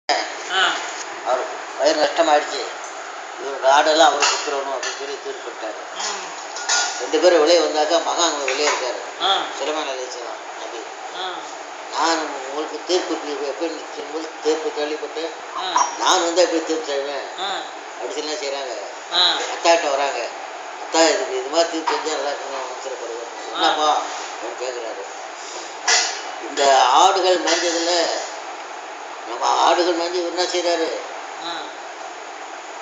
அவர் பயிர் நஷ்டமாயிடுச்சு, இவர் ஆடெல்லாம் அவர் குத்துறணும் அப்படின்னு சொல்லி தீர்ப்பிட்டார். 2 பேரும் வெளியே வந்தாக்கா மகான் வெளியே இருக்காரு, சிலமான அலிசலாம் நபி. நான் உங்களுக்கு தீர்ப்பு எப்படி சொல்லும்போது தீர்ப்பு கேள்விப்பட்டு நான் எப்படி தீர்ப்பு செய்வேன் அப்படி சொல்லலாம் செய்கிறாங்க. அத்தாட்ட வராங்க, அத்தா இதுக்கு இது மாதிரி தீர்ப்பு செஞ்சால் நல்லா அவசரப்படுவேன் என்னப்பா அப்படின்னு கேட்குறாரு. இந்த ஆடுகள் மேய்ஞ்சதில் நம்ம ஆடுகள் மேய்ஞ்சி என்ன செய்கிறாரு,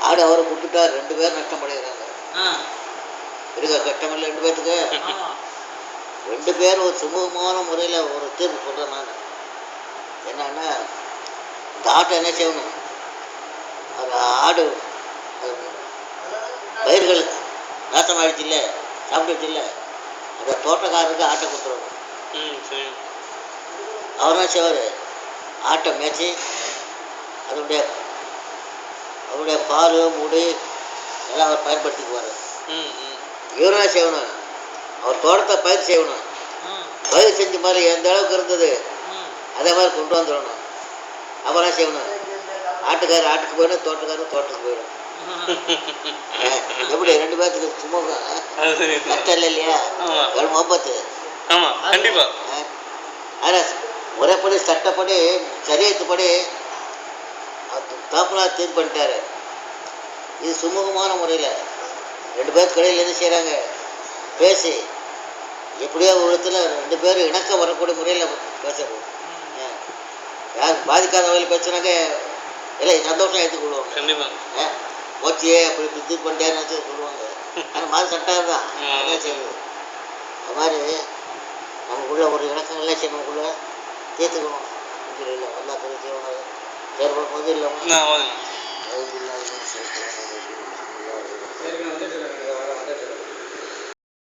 ஆடு அவரை கொடுத்துட்டார், 2 பேர் நஷ்டம் அடைகிறாங்க. இருக்கா கஷ்டம் இல்லை 2 பேர்த்துக்கு? 2 பேர் ஒரு சுமூகமான முறையில் ஒரு தீர்ப்பு சொல்கிறேன் நான். என்னன்னா, இந்த ஆட்டை என்ன செய்யணும், அது ஆடு பயிர்கள் நாசமாகிடுச்சு இல்லை, சாப்பிட்டுச்சு இல்லை, அந்த தோட்டக்காரருக்கு ஆட்டை கொடுத்துருவாங்க. அவர் என்ன செய்வார், ஆட்டை மேய்ச்சி அவருடைய பால் முடி எல்லாம் அவர் பயன்படுத்திக்குவார். இவரும் என்ன செய்யணும், அவர் தோட்டத்தை பயிர் செய்யணும், பயிர் செஞ்ச மாதிரி எந்த அளவுக்கு இருந்தது அதே மாதிரி கொண்டு வந்துடணும். அப்புறம் என்ன செய்யணும், ஆட்டுக்காரர் ஆட்டுக்கு போயிடும், தோட்டக்காரர் தோட்டத்துக்கு போயிடும். எப்படி 2 பேர்த்துக்கு சுமூகம் கஷ்டம் இல்லை இல்லையா, எவ்வளோ முகப்பத்து. ஆனால் முறைப்படி சட்டப்படி சரியத்துப்படி தாப்பனார் தீர்ப்பு பண்ணிட்டாரு. இது சுமூகமான முறையில் 2 பேருக்கு இடையில் என்ன செய்கிறாங்க, பேசி எப்படியோ ஒரு இடத்துல 2 பேரும் இணக்கம் வரக்கூடிய முறையில் பேசணும். யார் பாதிக்காத வகையில் பேசுனாக்க இல்லை சந்தோஷம் எடுத்துக்கொள்வாங்க. கண்டிப்பாக போச்சியே அப்படி இப்படி தீர்ப்பு பண்ணிட்டேன்னு சொல்லுவாங்க. ஆனால் மாதிரி சட்டம் தான் என்ன செய்யுது. அது மாதிரி நமக்குள்ள ஒரு இணக்கம் எல்லாம் செய்ய நமக்குள்ள தீர்த்துக்கணும். இல்லை எல்லா தொழில் செய்யணும், செயல்படும் போது இல்லாமல்